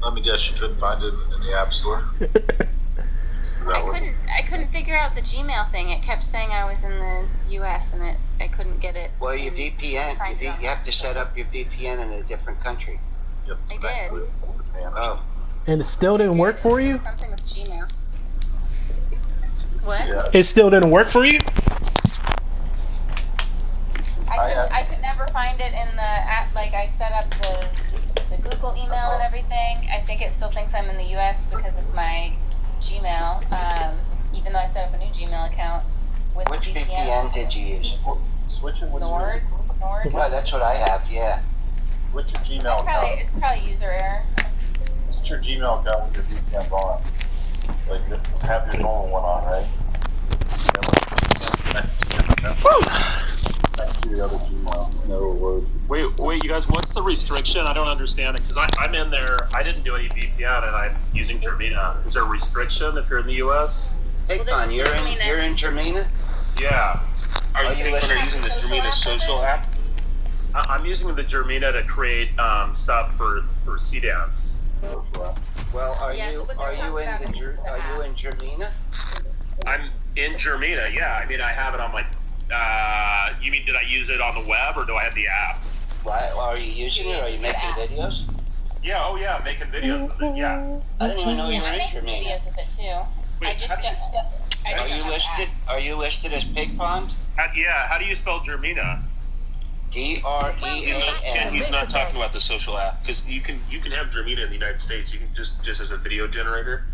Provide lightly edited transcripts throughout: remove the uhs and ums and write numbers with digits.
Let me guess, you couldn't find it in the App Store? I couldn't figure out the Gmail thing. It kept saying I was in the U.S. and I couldn't get it. Well, your VPN, you have to set up your VPN in a different country. Yep. I did. Oh. And it still didn't work for you? Something with Gmail. What? Yeah. It still didn't work for you? I could never find it in the app. Like, I set up the Google email and everything. I think it still thinks I'm in the U.S. because of my Gmail, even though I set up a new Gmail account with Which VPN. VPN did you use? Switch it. Nord. Well, that's what I have, yeah. What's your Gmail account? It's probably user error. What's your Gmail account with your VPN's on? Like, have your normal one on, right? Next to the other Gmail. No word. Wait, you guys, what's the restriction? I don't understand it, because I'm in there, I didn't do any VPN, and I'm using Germina. Is there a restriction if you're in the U.S.? Hey, Con, you're in Germina? Yeah. Are you using the Germina social app? I'm using the Germina to create stuff for C-Dance. Well, are you in Germina? I'm in Germina, yeah. I mean, I have it on my... you mean, did I use it on the web, or do I have the app? Well, are you using it? Are you making videos? Yeah, oh yeah, making videos of it, yeah. I didn't even know you were in making Germina. videos of it too. Wait, Are you listed as Pig Pond? How do you spell Germina? Drean. He's not talking about the social app, because you can have Germina in the United States. You can just as a video generator.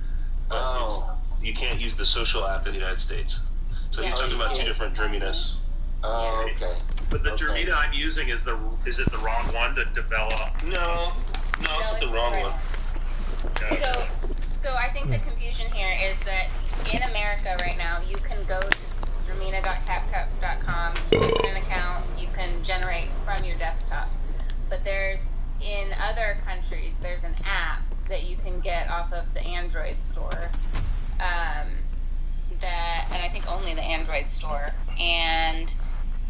You can't use the social app in the United States. So he's talking about two different Germinas. Oh, okay. But the Germina I'm using is it the wrong one to develop? No, it's not the wrong one. Okay. So I think the confusion here is that in America right now, you can go to Germina.capcut.com, open an account, you can generate from your desktop. But in other countries, there's an app that you can get off of the Android store. And I think only the Android store. And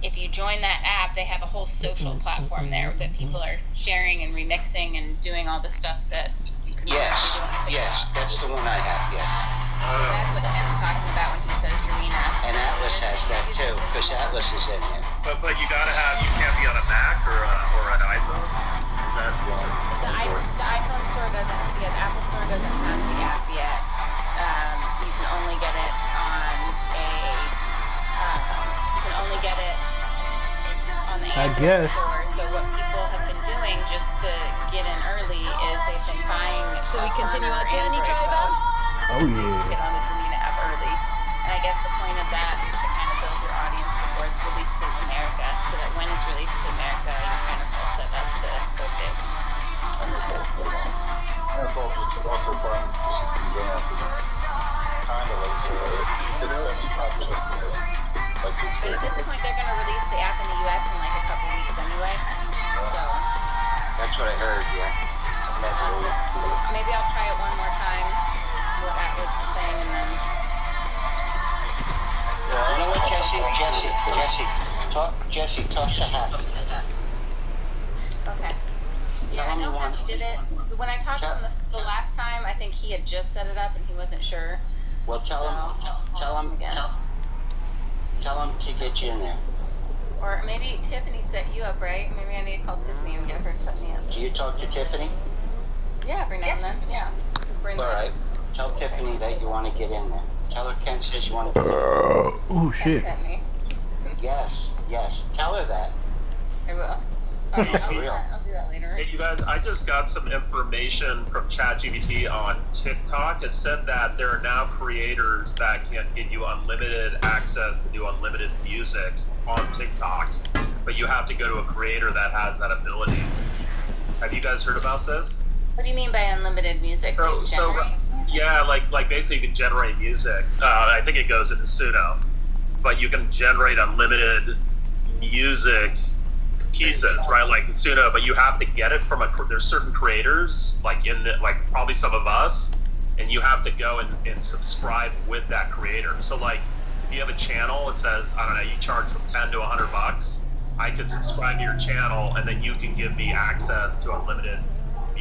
if you join that app, they have a whole social platform there that people are sharing and remixing and doing all the stuff that you can Yes, do on TikTok. that's the one I have, yes. That's what Ken's talking about when he says Germina. And Atlas has that too, because Atlas is in there. But you can't be on a Mac or an iPhone? Is that The iPhone store doesn't, the Apple store doesn't have the app yet. You can only get it on the Android store. So what people have been doing just to get in early is they've been buying. Should we continue our journey, driver? Oh yeah. Get on the Germina app early. And I guess the point of that is to kind of build your audience before it's released to America, so that when it's released to America, you're kind of all set up to go big. And it's also fun just in general, because it's kind of like it's 75% similar. Like it's But at this point, they're going to release the app in the U.S. in like a couple weeks anyway. So That's what I heard, yeah. maybe I'll try it one more time. What Atlas is saying, and then. You know what, Jesse, talk to Happy. Okay. Yeah, I know how he did it. When I talked to him the last time, I think he had just set it up and he wasn't sure. Well, tell him to get you in there. Or maybe Tiffany set you up, right? Maybe I need to call Tiffany and get her to set me up. Do you talk to Tiffany? Yeah, every now and then. Yeah. All right. Tell Tiffany that you want to get in there. Tell her Ken says you want to get in there. Oh shit. Ken sent me. Yes. Tell her that. I will. I'll do that later. Hey, you guys, I just got some information from ChatGPT on TikTok. It said that there are now creators that can get you unlimited access to do unlimited music on TikTok, but you have to go to a creator that has that ability. Have you guys heard about this? What do you mean by unlimited music? Yeah, like basically you can generate music. I think it goes into Suno, but you can generate unlimited music pieces, right? Like in Suno, but you have to get it from there's certain creators, like probably some of us, and you have to go and subscribe with that creator. So like, if you have a channel, it says, I don't know, you charge from 10 to $100. I could subscribe to your channel, and then you can give me access to unlimited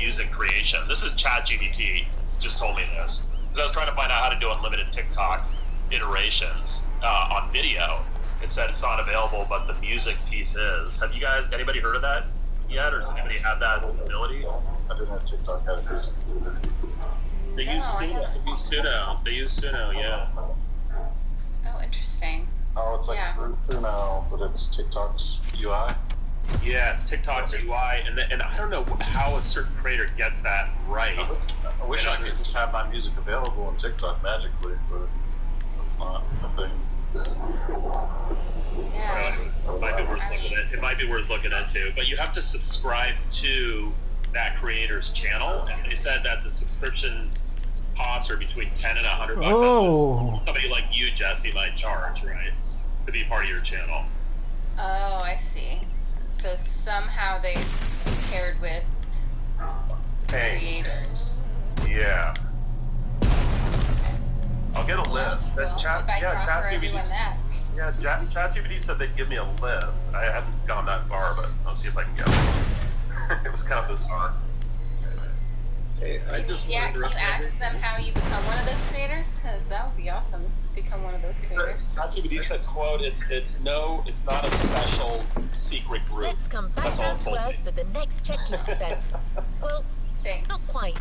music creation. This is ChatGPT just told me this. Because I was trying to find out how to do unlimited TikTok iterations on video. It said it's not available, but the music piece is. Have you guys, anybody heard of that yet, or does anybody have that ability? I didn't have TikTok had a music. They use Suno. They use Suno, yeah. Oh, interesting. Oh, it's like through now, but it's TikTok's UI. Yeah, it's TikTok's UI, and I don't know how a certain creator gets that right. I wish I could just have my music available on TikTok magically, but that's not a thing. Yeah. It might be worth looking into, but you have to subscribe to that creator's channel, and they said that the subscription costs are between $10 and $100. Oh. Somebody like you, Jesse, might charge, right, to be part of your channel. Oh, I see. So somehow they paired with creators. Yeah. I'll get a list. ChatGPT said they'd give me a list. I hadn't gone that far, but I'll see if I can get one. It was kind of bizarre. Hey, I just Can you ask them how you become one of those creators? Because that would be awesome to become one of those creators. ChatGPT said, quote, it's not a special secret group. Let's come back down to earth for the next checklist event. Well, Thanks. not quite.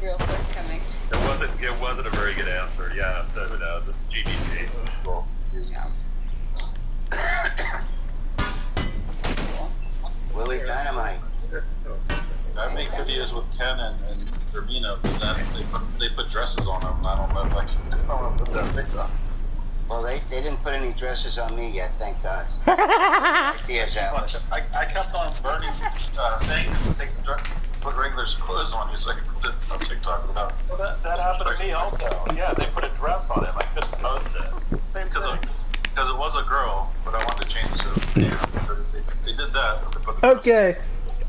Real forthcoming. It wasn't a very good answer. Yeah, so who knows? It's GPT. Cool. Yeah. Willie Dynamite. I make videos with Ken and Dermina, but then they put dresses on them, and I don't know if I can put that TikTok. Well, they didn't put any dresses on me yet, thank God. Ideas, Atlas. I kept on burning things. They put regular clothes on you so I could put it on TikTok without. Well, that happened to me also. Yeah, they put a dress on him. I couldn't post it. Same Because it was a girl, but I wanted to change it to they did that. But they put the Okay.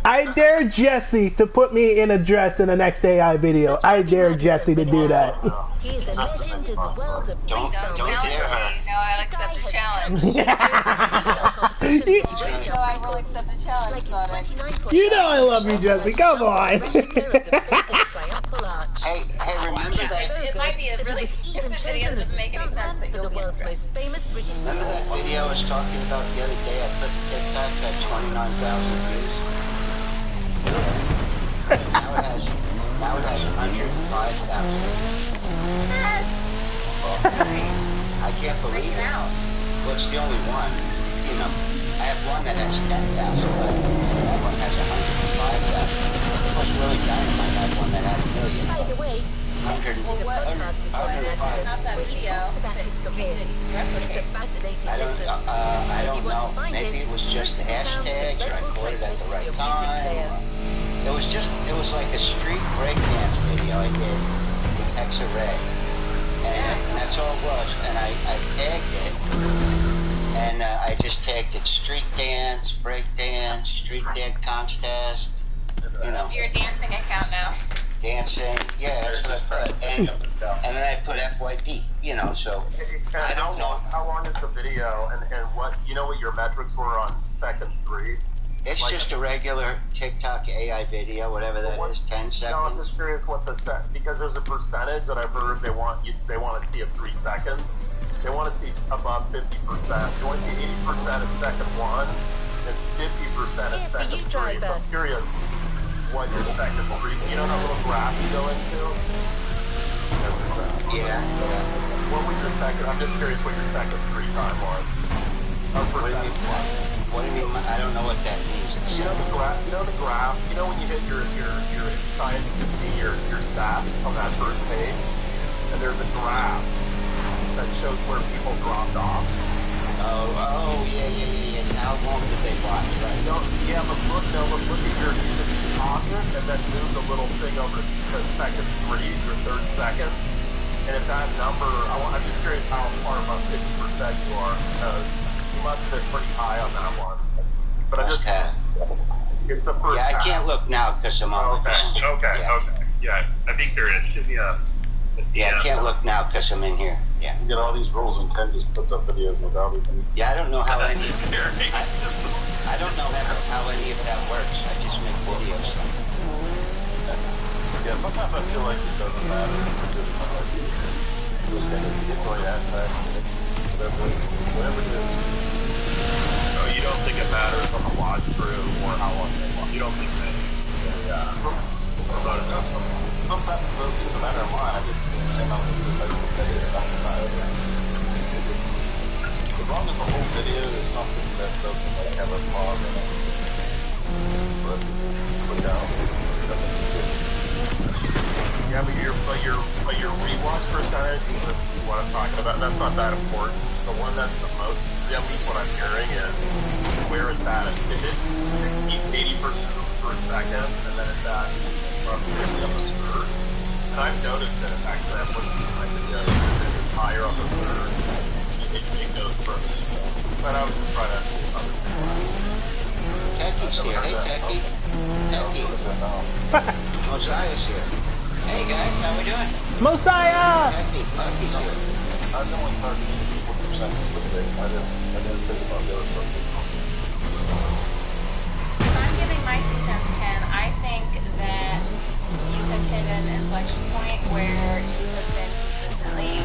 I dare Jesse to put me in a dress in the next AI video. I dare Jesse to do that. He is a legend in the world of Don't freestyle dare her. No, I'll accept the challenge. So I will accept the challenge, Sonic. You know I love you, Jesse. Come on. Hey, remember that? It might be a really stupid video that doesn't make any sense, but for the you'll be world's most famous British Remember that video I was talking about the other day? I put the TikTok at 29,000 views. Now it has 105,000. I can't believe it. Well, it's the only one. You know, I have one that has 10,000, but that one has 105,000. Of course, Willie Dynamite had one that had 1 million. By the way, Ken did a podcast with Ryan Anderson where he talks about his career. It's a fascinating listen. I If don't you want to know. find Maybe it was look just to the the sounds hashtag, and or I local caught it at tracklist the of right your music player. time. It was like a street breakdance video I did with X-Array. And that's all it was. And I tagged it. And I just tagged it street dance, break dance, street dance contest. You know. Your dancing account now. Dancing, yeah, that's what I put. And then I put FYP, you know, so I don't know. How long is the video, and what, you know what your metrics were on second 3? It's just a regular TikTok AI video, whatever that is, 10 seconds. No, I'm just curious what because there's a percentage that I've heard they want to see at 3 seconds. They want to see above 50%. They want to see 80% in second 1, and 50% in second 3. So I'm curious what your second 3, you know that little graph you go into? Yeah. What was your second? I'm just curious what your second 3 time was. What do you mean? I don't know what that means. You know the graph. You know when you hit your time, you can see your stats on that first page, and there's a graph that shows where people dropped off. Oh, yeah. How long did they watch, right? No, yeah, but look at your audience, and then move the little thing over to second 3 or third second. And if that number, I'm just curious how far above 50% you are, because you must have been pretty high on that one. But I just, it's the first. Yeah, I can't look now because I'm on the phone. Okay. Yeah, I'd be curious. Give me a. Yeah, I can't look now because I'm in here. Yeah. You get all these rules, and Ken just puts up videos without even. Yeah, I don't know how any. I don't know how any of that works. I just make videos. Yeah, sometimes I feel like it doesn't matter. It's just kind of like you just gotta enjoy that fact. Whatever it is. So you don't think it matters on the watch through or how long they watch? You don't think they promote it? Sometimes it doesn't matter of mine. I just send out the like as long as the whole video is something that doesn't like have a pause in it. But put down. Yeah, but your rewatch percentage isn't what I'm talking about. That's not that important. The one that's the most, at least what I'm hearing, is where it's at. If it keeps 80% per second, and then it's at roughly up a third. And I've noticed that actually I've looked at my videos, if it's higher up a third, it goes further. So, but I was just trying to see other things. Techie's here. Hey, Techie. Techie. Mosiah's here. Hey, guys. How we doing? Mosiah! Techie's here. I was only 30% for the day. I didn't think about the other stuff. If I'm giving my 2 cents, Ken, I think that you have hit an inflection point where you have been consistently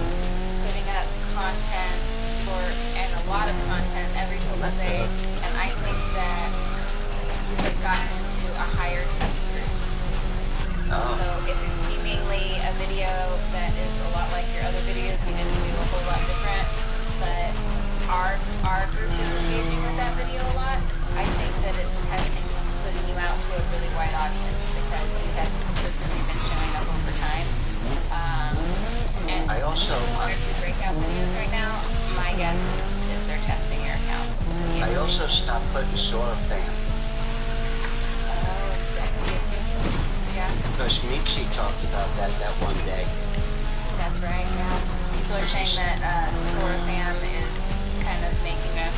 putting up content and a lot of content every single day, and I think that you have gotten into a higher test group. So if it's seemingly a video that is a lot like your other videos, you didn't do a whole lot different, but our group is engaging with that video a lot, I think that it's testing, putting you out to a really wide audience because you have consistently been showing up over time. And I also one or two breakout videos right now, my guess is they're testing your account. I also stopped putting Sora fam. Yeah. Because Mixie talked about that one day. That's right, yeah. People are saying that Sora fam is kind of making us,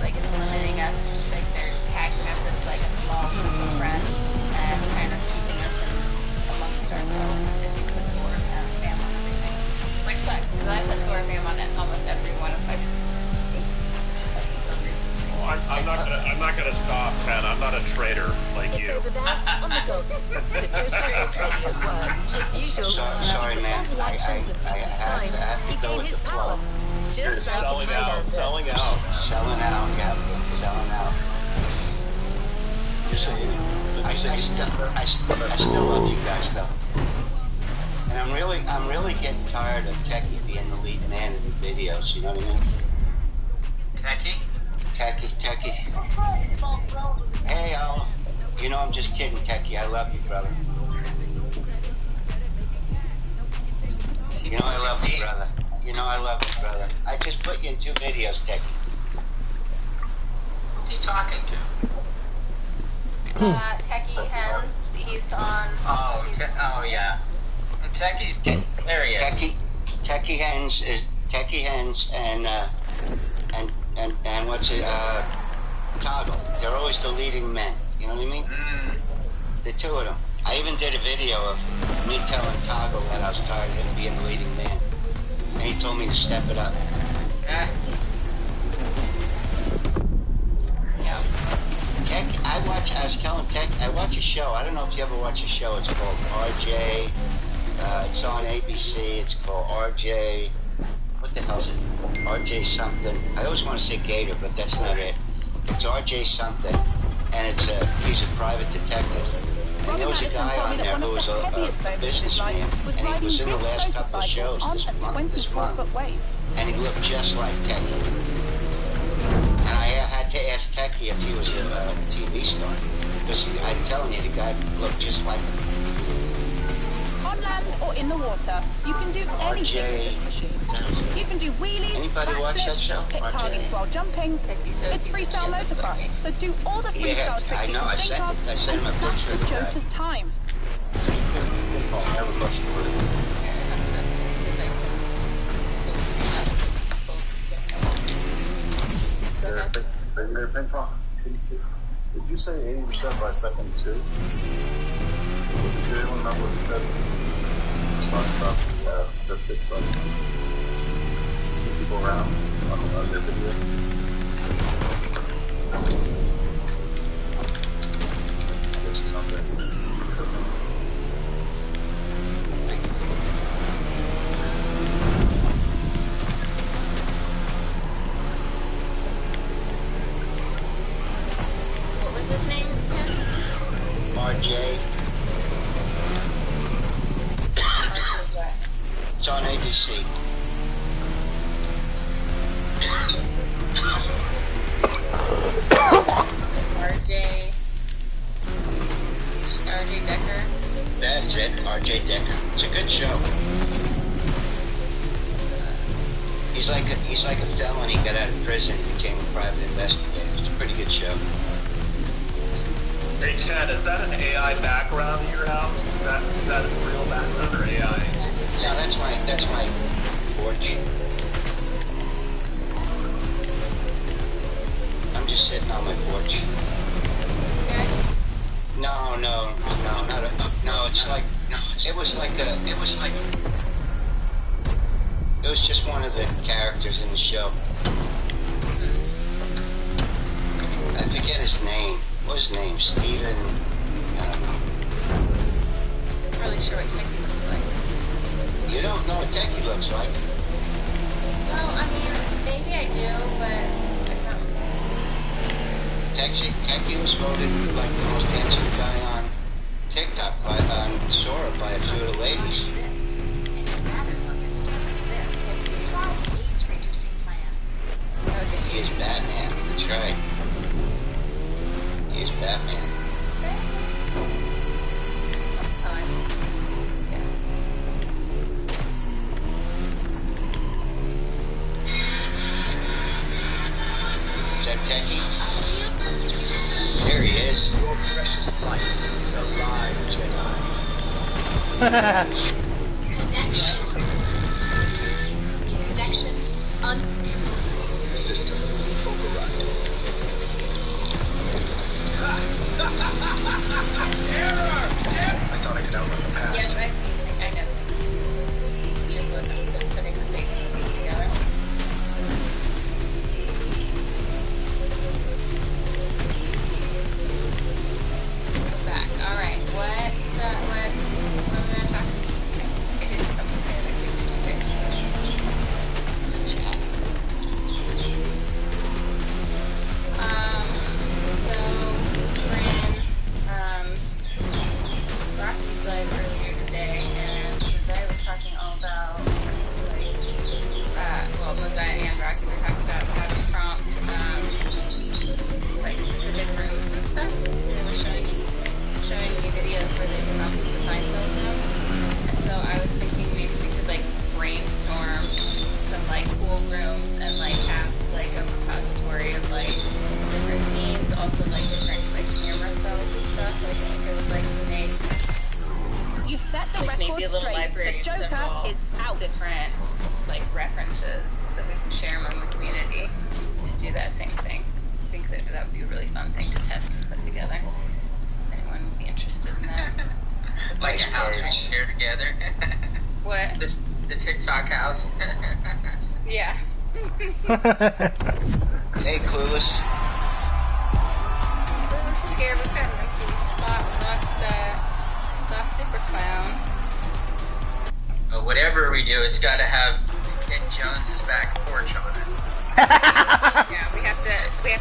like it's limiting us, like they're tagging us as like a small group of friends and kind of keeping us amongst ourselves if we put Sora fam on everything. Which sucks, because I put Sora fam on almost every one of my I'm not gonna stop, Ken. I'm not a traitor like It's you. over there, on the docks. The Joker's already at work. As usual, Sorry, man. all the actions of Peter's time, he gained his power. Just like in Highlander. Selling out. Selling out, yeah. Selling out. I still love you guys, though. And I'm really getting tired of Techie being the lead man in the videos, you know what I mean? Techie? Techie. Hey, Al. You know I'm just kidding, Techie. I love you, brother. You know I love you, brother. You know I love you, brother. I just put you in 2 videos, Techie. Who's he talking to? Techie Hens, he's on. Oh yeah. And Techie's there he is. Techie Hens and what's it? Toggle. They're always the leading men. You know what I mean? The 2 of them. I even did a video of me telling Toggle that I was tired of him being the leading man, and he told me to step it up. Yeah. Tech, I was telling Tech, I watch a show. I don't know if you ever watch a show. It's called RJ. It's on ABC. It's called RJ. What the hell is it? RJ something. I always want to say Gator, but that's not it. It's RJ something, and he's a private detective. And there was a guy on there who was a businessman, and he was in the last couple of shows this month, and he looked just like Techie. And I had to ask Techie if he was a TV star, because I'm telling you, the guy looked just like him. On land or in the water, you can do anything with this machine. You can do wheelies, backflips, hit targets while jumping. It's freestyle motocross, so do all the freestyle tricks you can think of and snatch the Joker's time. Did you say 80% by second 2? Did you remember what you said? Talking about the big fun. People around on their video. It's on ABC. RJ Decker. That's it, RJ Decker. It's a good show. He's like a felon. He got out of prison, became a private investigator. It's a pretty good show. Hey Ken, is that an AI background in your house? Is that a real background or AI? No, that's my porch. I'm just sitting on my porch. No, it was just one of the characters in the show. I forget his name. What's his name? Steven? I don't know. I'm not really sure what Techie looks like. You don't know what Techie looks like? Well, I mean, maybe I do, but I don't. Techie was voted like the most handsome guy on TikTok on Sora by a few of the ladies. He is Batman. That's right. He is Batman. Is that Techie? There he is. Your precious light is alive, Jedi. Connection System override. Error! I thought I could outrun the past. Yes, I know. Just what I'm putting the things together. Back. All right. What was I talking? Chat. So Fran, Rocky's live earlier today, and Mosiah was talking all about Mosiah and Rocky were talking about how to prompt specific rooms and stuff. They were showing me videos where they prompted to find those rooms. And so I was thinking maybe we could brainstorm some cool rooms and have a repository of different themes, also different camera photos and stuff. So I think it would make You've set the maybe record a little straight. library The of Joker is out. different references that we can share among the community to do that same thing. I think that would be a really fun thing to test and put together. Anyone would be interested in that? Like a house we share together. What? The TikTok house. Yeah. Hey, Clueless. Clueless is here. We've got Monkey. Lost Super Clown. Whatever we do, it's got to have Kid Jones's back porch on it. Yeah, we have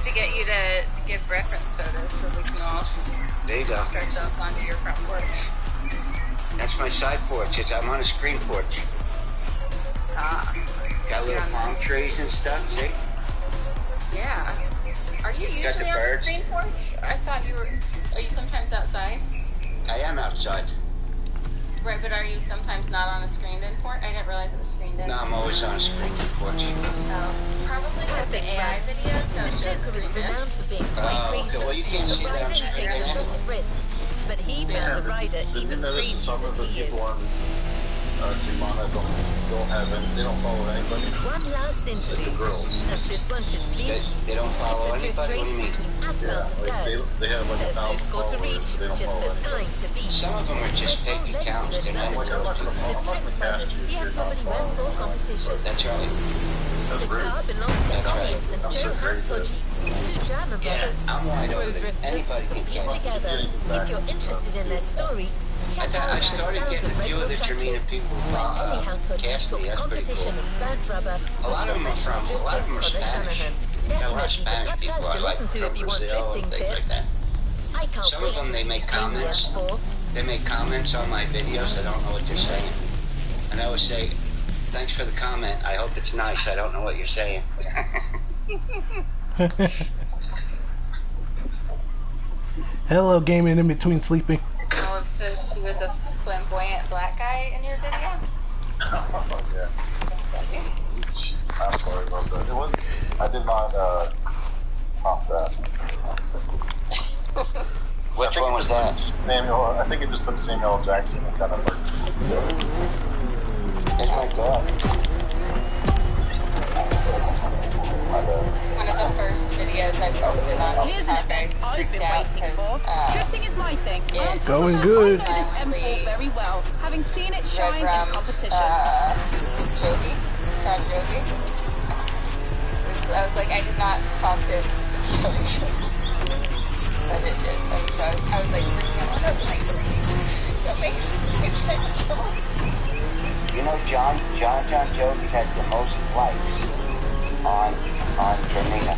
to get you to give reference photos so we can all There you go. put ourselves onto your front porch. That's my side porch. I'm on a screen porch. Ah. Got little palm trees and stuff, see? Yeah. Are you Got the usually on the birds. screen porch? I thought you were. Are you sometimes outside? I am outside. Right, but are you sometimes not on a screened-in porch? I didn't realize it was screened-in. No, I'm always on a screen porch. Oh, probably because the AI videos don't The show Joker is screened-in. renowned for being quite Okay, brazen. well, you can't see A that. rider who takes a lot of risks, but he found a rider Did you even notice that crazier some of the than he is. people on Jumana they don't follow anybody? One last Like the interlude, girls. and this one should please you. They don't follow It's a drift anybody? What do race you mean? between asphalt and like dirt. they have like There's no 1,000 score to followers, reach, but they don't just follow a anybody. time to beat. Some of them are just With fake all accounts. legs They're to not another Like, I'm not job, gonna the cast Trick you Brothers if you're not BMW following M4 anybody. competition. That's right. That's The rude. car belongs to That's right. Elias and I'm Joe so great at Hantoji, two German Yeah, brothers. I'm wide Pro open. drifters Anybody can compete come. together. If you're interested in their story, check out I our started Sounds getting of a few of Redwood the track Termina list, people where Ellie Hantoji cast me. talks That's pretty competition cool. and burnt rubber A lot with of them are professional from, a lot of them drifter are Connor Spanish. Shanahan. Got a lot of Definitely the Spanish people podcast to I like listen to from if you want Brazil drifting and things like tips. that. I can't Some of wait them, to they see make you clean the comments. M4. They make comments on my videos. I don't know what they're saying. And I would say, thanks for the comment. I hope it's nice. I don't know what you're saying. Hello, gaming in between sleeping. Oh, so he was a flamboyant black guy in your video? Oh, yeah. I'm sorry about that. It was, I did not pop that. Which one was that? Samuel, I think it just took Samuel Jackson and kind of merged it together. It's my dog. One of the first videos I posted on Here's an event I've been waiting for. Drifting is my thing. It's going good. I know this M4 very well, having seen it shine in competition. Jogi. Sean Jogi. I was like, I did not talk to Jogi. But it did. So I was like, freaking out. I was like, don't make me kill him. You know, John Jogi has the most likes on Jamina.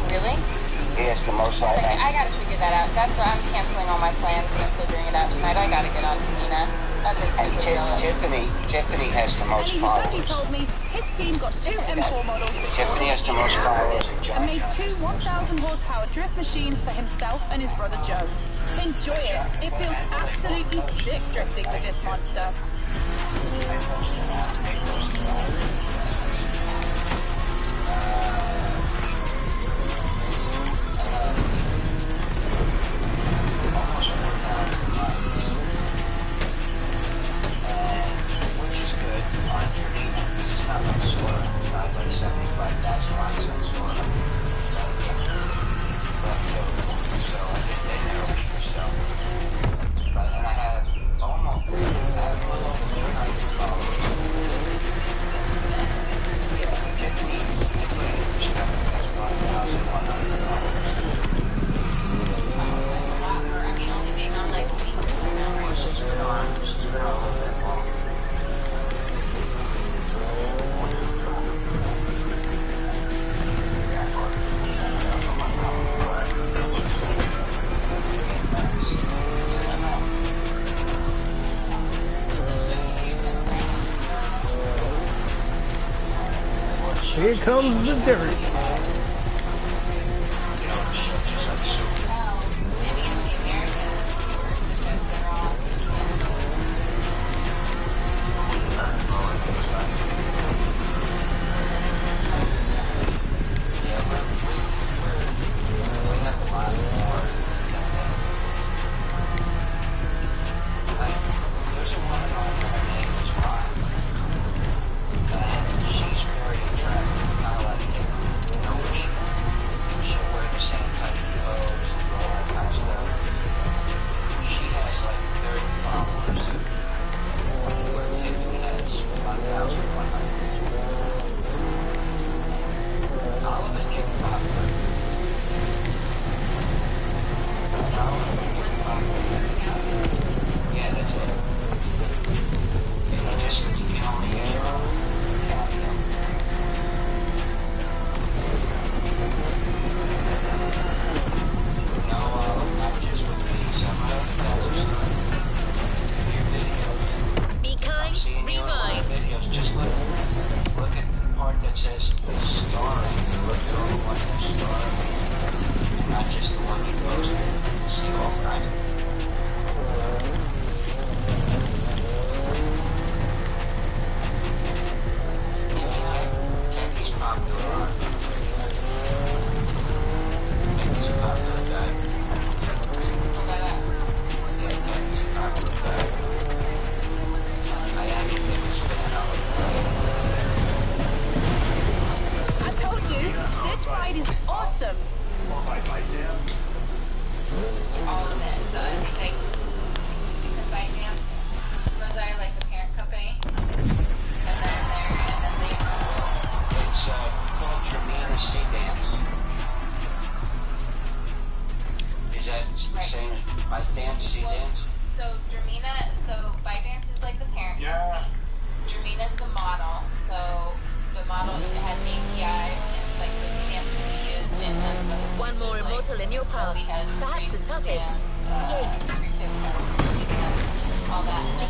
Really? He has the most likes. Okay, I gotta figure that out. That's why I'm canceling all my plans and figuring it out tonight. I gotta get on to Nina. And Tiffany has the most And followers. he told me his team got 2 M4 models Tiffany has the most followers. and made 2 1,000 horsepower drift machines for himself and his brother Joe. Enjoy it. It feels absolutely sick drifting with this monster. Here comes the dirt.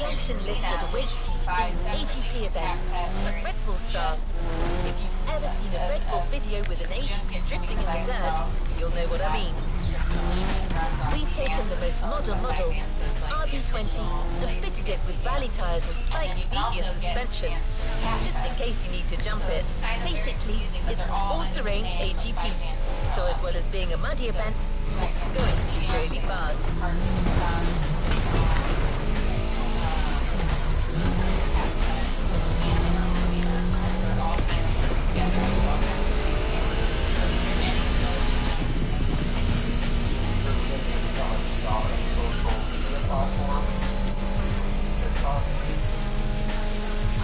The action list that awaits you is an AGP event, but Red Bull style. If you've ever seen a Red Bull video with an AGP drifting in the dirt, you'll know what I mean. We've taken the most modern model, RB20, and fitted it with rally tyres and slightly beefier suspension, just in case you need to jump it. Basically, it's an all-terrain AGP, so as well as being a muddy event, it's going to be really fast.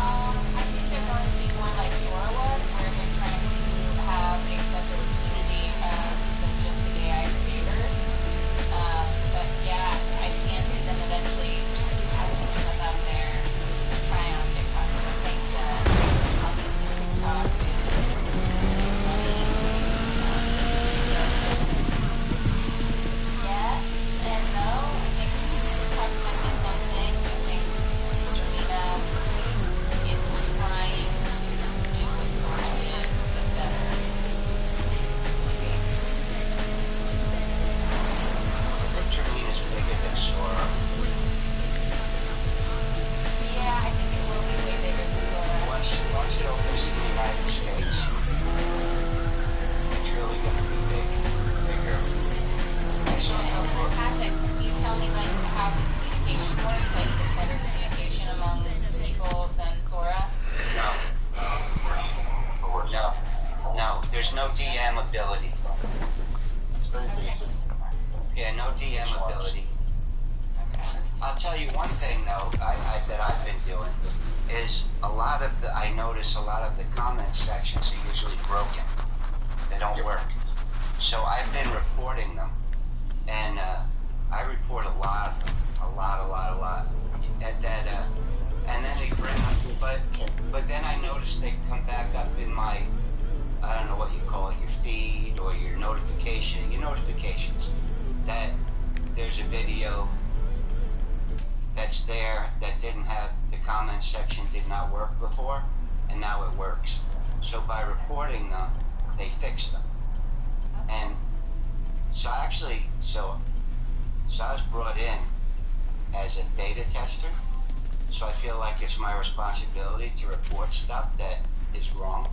I think they're going to be more like Dora was, where they're trying to have a separate community than just the AI creators. But yeah, I can see them eventually having stuff out there to try on TikTok. I think that obviously TikTok is money. Yes and no. I think TikTok might be one thing. I think Jamina is trying to do what Dora is, but better. I think Termina's bigger than Sora. Yeah, I think it will be way bigger than Dora. Once it opens in the United States, it's really going to be bigger. Patrick, can you tell me like how communication works? Like, is better communication among people than Sora? No, there's no DM ability. It's very basic. Yeah, no DM ability. I'll tell you one thing though, that I've been doing is I notice a lot of the comment sections are usually broken. They don't work. So I've been reporting them, and I report a lot of them, a lot. And then they bring up, but then I notice they come back up in my, I don't know what you call it, your feed or your notifications, that there's a video that's there that didn't have, the comment section did not work before, and now it works. So by reporting them, they fix them. And so I was brought in as a beta tester, so I feel like it's my responsibility to report stuff that is wrong.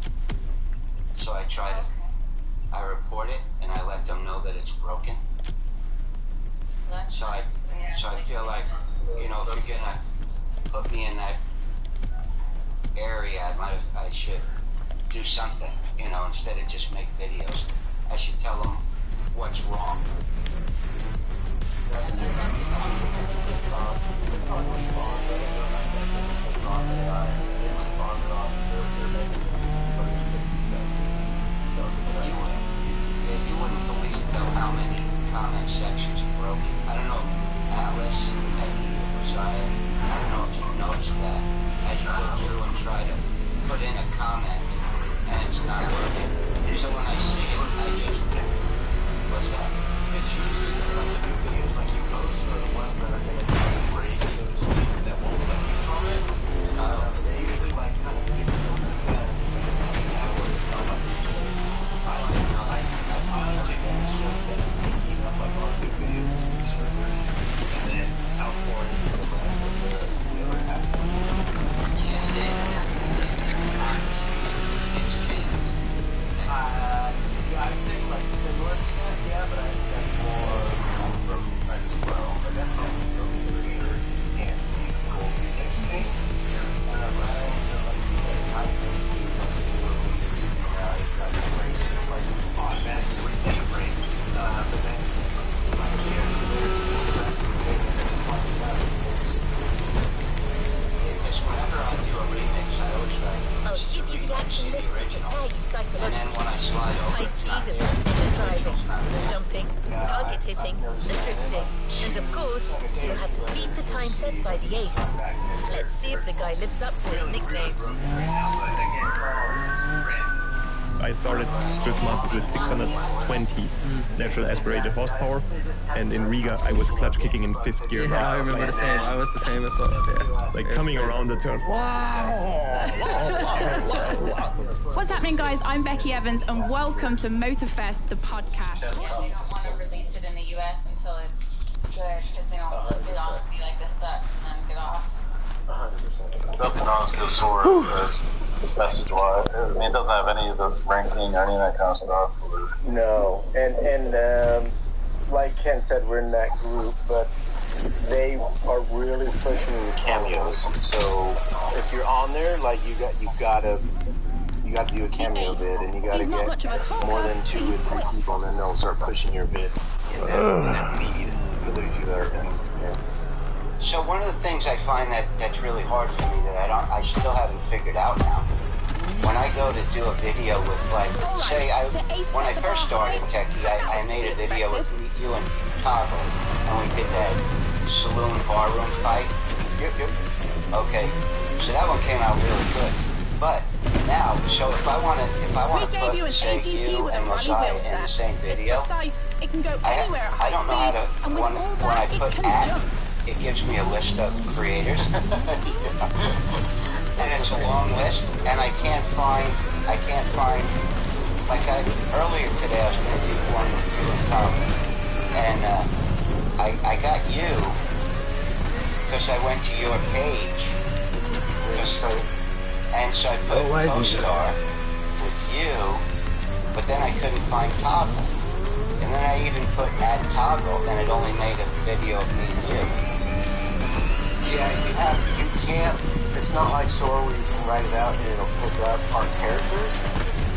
So I report it, and I let them know that it's broken. So I feel like, you know, if you're gonna put me in that area, I should do something, you know, instead of just make videos. I should tell them what's wrong. You wouldn't believe though how many comment sections are broken. I don't know, Alice, Peggy, Rosiah, I don't know if you noticed that. As you go through and try to put in a comment and it's not working. So when I see it, I just, what's that? It's usually the videos like you post are the ones that are going to try to break, so to speak, that won't let you comment. They usually like kind of give you the send and that way it's not like I don't know, I usually don't just get syncing up like all the videos to the server and then outpouring to the rest of the other apps. You say that it's changed. Yeah, I'd say like similar to that, yeah, but I think that's more broken side as well. But that's definitely broken for sure. You can't see the gold remix thing. But I don't feel like I can see what the world is doing. It's got the breaks, it's like automatic replay breaks. But then, like, here's the Because whenever I do a remix, I always try to I'll give you the action list to prepare you and then when psychologically. I slide over, High speed and precision driving, jumping, target hitting, and drifting. And of course, you'll have to beat the time set by the ace. Let's see if the guy lives up to his nickname. I started drift masters with 620 natural aspirated horsepower, and in Riga I was clutch kicking in 5th gear. Yeah, I remember the same. I was the same as well. Yeah. Like coming around the turn. What's happening, guys? I'm Becky Evans, and welcome to Motorfest, the podcast. Yeah, they don't want to release it in the U.S. until it's good, because they don't want to be like, this sucks, and then get off. 100%. Nothing wrong with Sora message-wise. I mean, it doesn't have any of the ranking or any of that kind of stuff. No, and like Ken said, we're in that group, but they are really pushing cameos. So if you're on there, like you gotta do a cameo vid, and you gotta get more than 2 or 3 people, and then they'll start pushing your vid in that lead. So there's you there. Yeah. So one of the things I find that's really hard for me that I still haven't figured out now. When I go to do a video with, like, say, when I first started Techie, I made a video with you and Toggle, and we did that saloon barroom fight. Yep. Okay, so that one came out really good. But now, so if I want to put, say, you and Messiah in the same video, I don't know how to, when I put at, it gives me a list of creators, and it's a long list, and I can't find, like earlier today I was going to do one with you and Tom, and I got you, because I went to your page, and so I put co-star with you, but then I couldn't find Toggle, and then I even put add Toggle, and it only made a video of me and you. Yeah, you can't, it's not like Sora where you can write it out and it'll pick up our characters.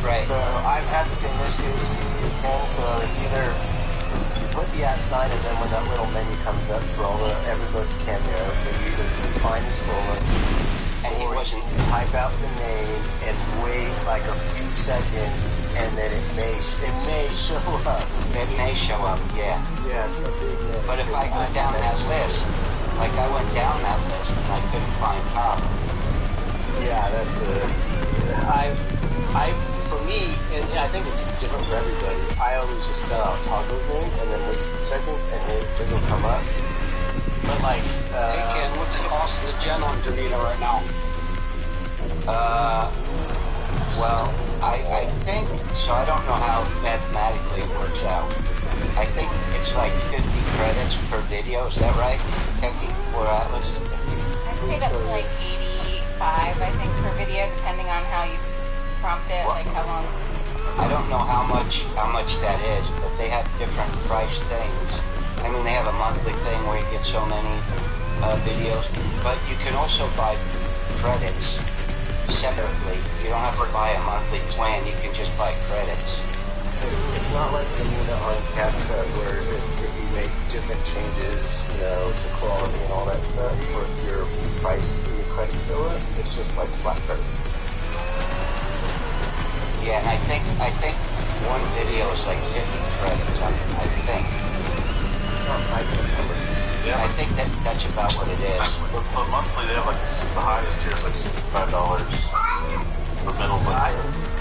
Right. So I've had the same issues as you can, so it's either you put the @ sign and then when that little menu comes up for everybody's cameo, then you either find the scroll list, and he wasn't type out the name and wait like a few seconds, and then it may show up. It may show up, yeah. Yes, but if I go down that list, like I went down that list and I couldn't find Tom. Yeah, that's for me, and I think it's different for everybody. I always just spell out Toggle's name and then wait a second and his will come up. But like, hey Ken, what's the cost of the gen on Dorito right now? Well, I think, so I don't know how mathematically it works out. I think it's like 50 credits per video, is that right? Techie or Atlas? I'd say that's like 85, I think, per video, depending on how you prompt it, like how long. I don't know how much that is, but they have different price things. I mean, they have a monthly thing where you get so many videos, but you can also buy credits separately. You don't have to buy a monthly plan, you can just buy credits. It's not like the unit on CapCut where if you make different changes, to quality and all that stuff, for your credits go up. It's just like flat credits. Yeah, and I think one video is like 50 credits. I think. I can't remember. Yeah, I think that's about what it is. But monthly, they have like the highest tier is like $65. The middle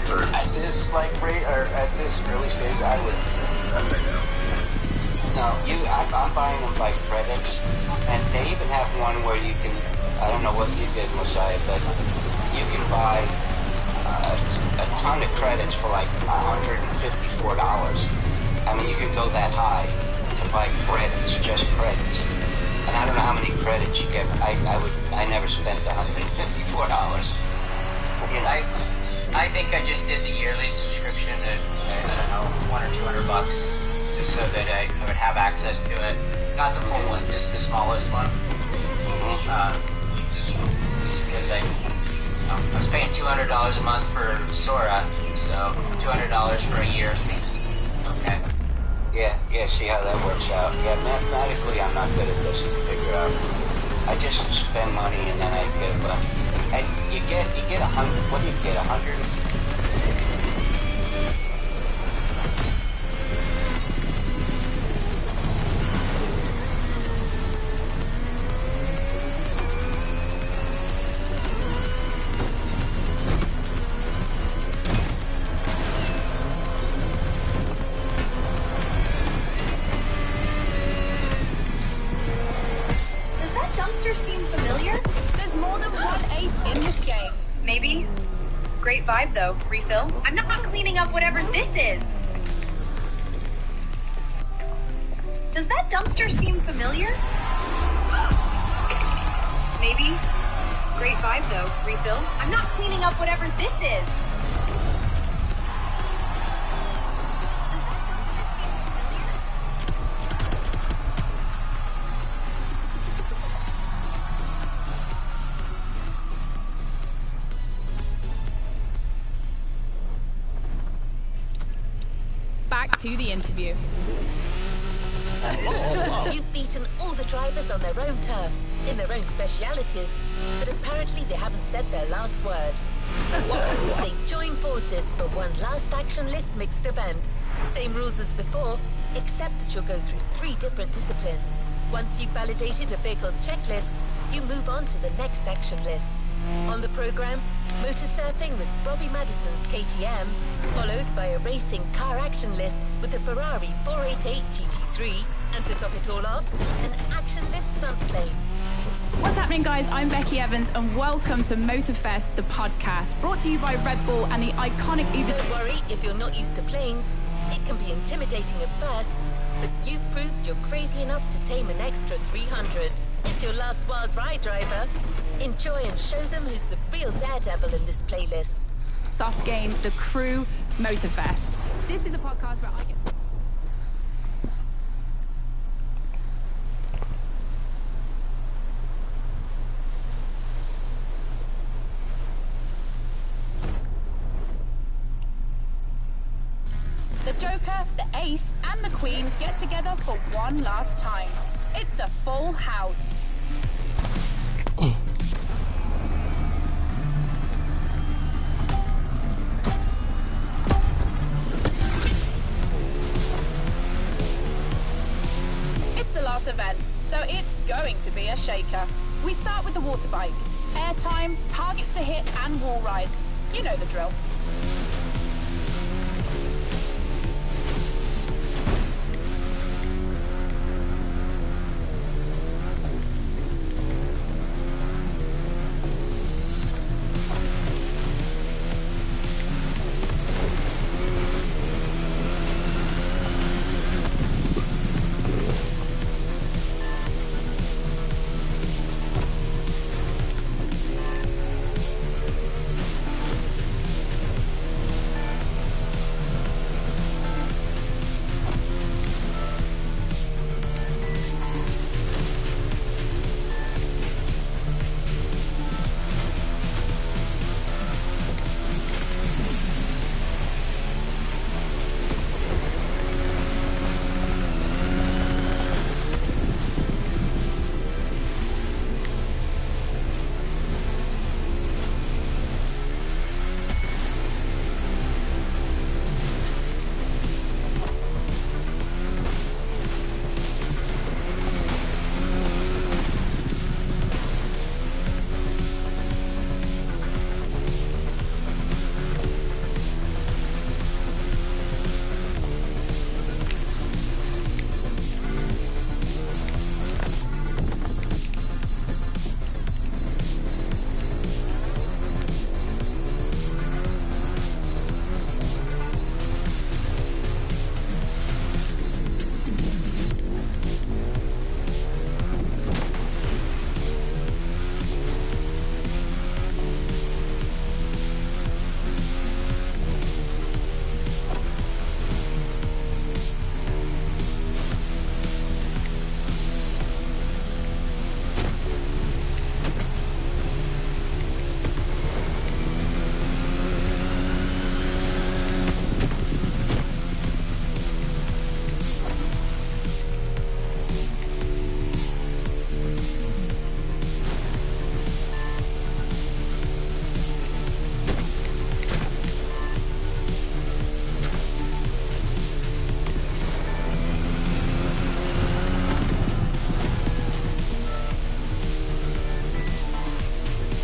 at this rate or at this early stage, I would. No, I'm buying them by credits, and they even have one where you can. I don't know what you did, Messiah, but you can buy a ton of credits for like $154. I mean, you can go that high to buy credits, just credits. And I don't know how many credits you get. I never spent $154. You know, I think I just did the yearly subscription at, I don't know, $100 or $200, just so that I would have access to it. Not the full one, just the smallest one. Just because I was paying $200 a month for Sora, so $200 for a year seems okay. Yeah, see how that works out. Yeah, mathematically I'm not good at this to figure out. I just spend money and then I get a bunch. And you get 100, what do you get, 100? Maybe. Great vibe though. Refill? I'm not cleaning up whatever this is. Does that dumpster seem familiar? Maybe. Great vibe though. Refill? I'm not cleaning up whatever this is. Back to the interview. You've beaten all the drivers on their own turf, in their own specialities, but apparently they haven't said their last word. They join forces for one last action list mixed event. Same rules as before, except that you'll go through 3 different disciplines. Once you've validated a vehicle's checklist, you move on to the next action list. On the program, motor surfing with Robbie Madison's KTM, followed by a racing car action list with the Ferrari 488 GT3, and to top it all off, an action list stunt plane. What's happening, guys? I'm Becky Evans, and welcome to Motorfest, the podcast, brought to you by Red Bull and the iconic Uber. Don't worry if you're not used to planes. It can be intimidating at first, but you've proved you're crazy enough to tame an extra 300. It's your last wild ride, driver. Enjoy and show them who's the real daredevil in this playlist. Soft game, The Crew, Motorfest. This is a podcast where I get... The Joker, the Ace, and the Queen get together for one last time. It's a full house. It's the last event, so it's going to be a shaker. We start with the water bike. Airtime, targets to hit, and wall rides. You know the drill.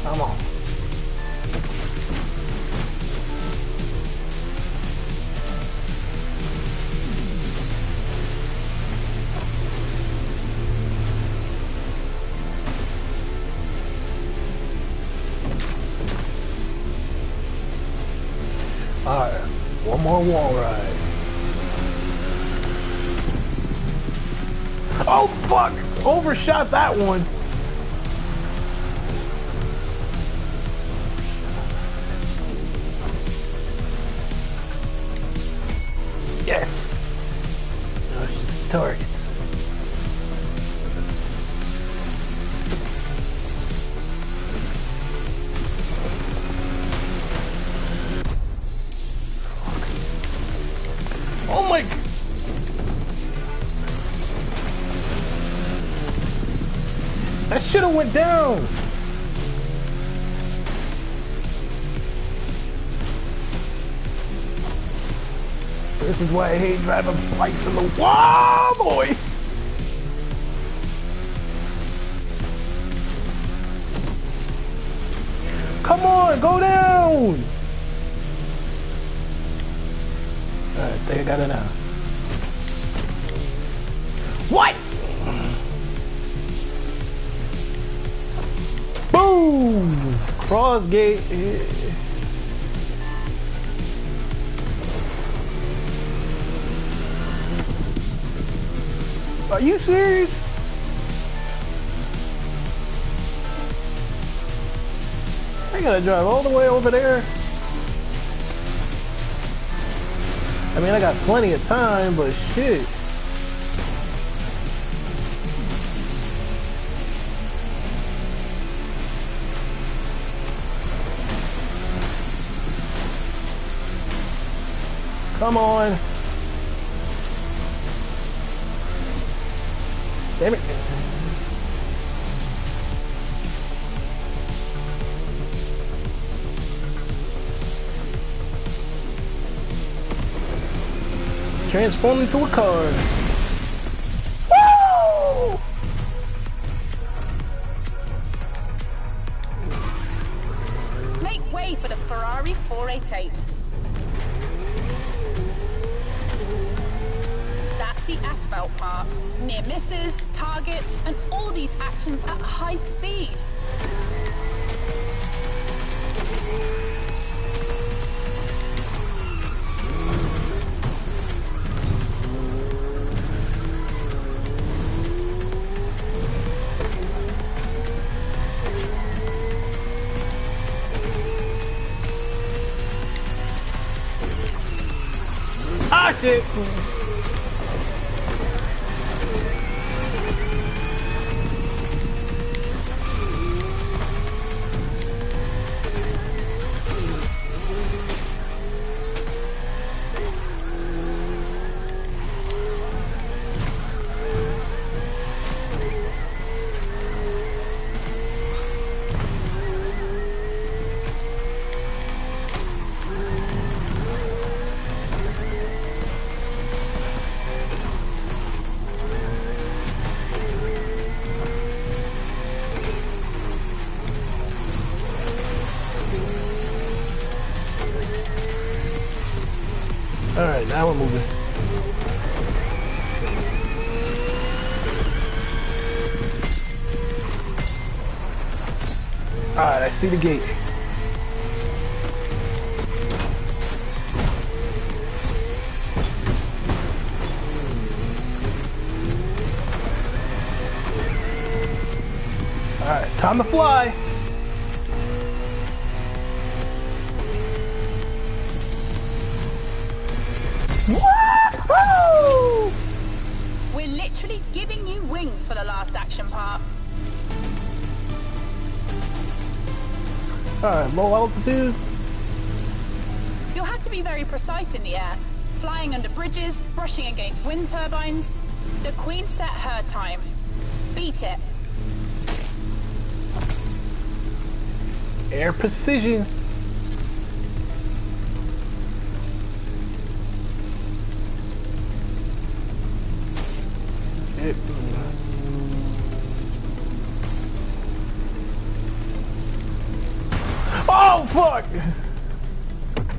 Come on. Alright, one more wall ride. Oh fuck! Overshot that one. Yes. No, it's just targets. Oh my! That should have went down. This is why I hate driving bikes in the wall, boy. Come on, go down. Alright, I think I got it now. What? Boom! Cross gate. Are you serious? I gotta drive all the way over there. I mean, I got plenty of time, but shit. Come on. Damn it. Transform into a car. Woo! Make way for the Ferrari 488. That's the asphalt part. Near misses, targets, and all these actions at high speed. Ah, shit. Alright, now we're moving. Alright, I see the gate. Alright, time to fly. Woo! We're literally giving you wings for the last action part. Alright, low altitude. You'll have to be very precise in the air. Flying under bridges, brushing against wind turbines. The Queen set her time. Beat it. Air precision. Oh fuck!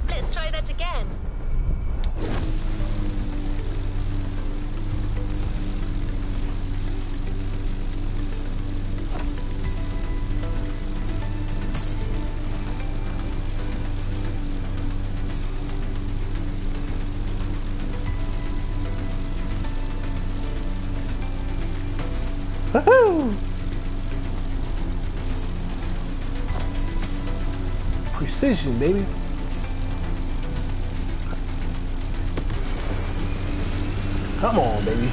Let's try that again. Precision, baby. Come on, baby.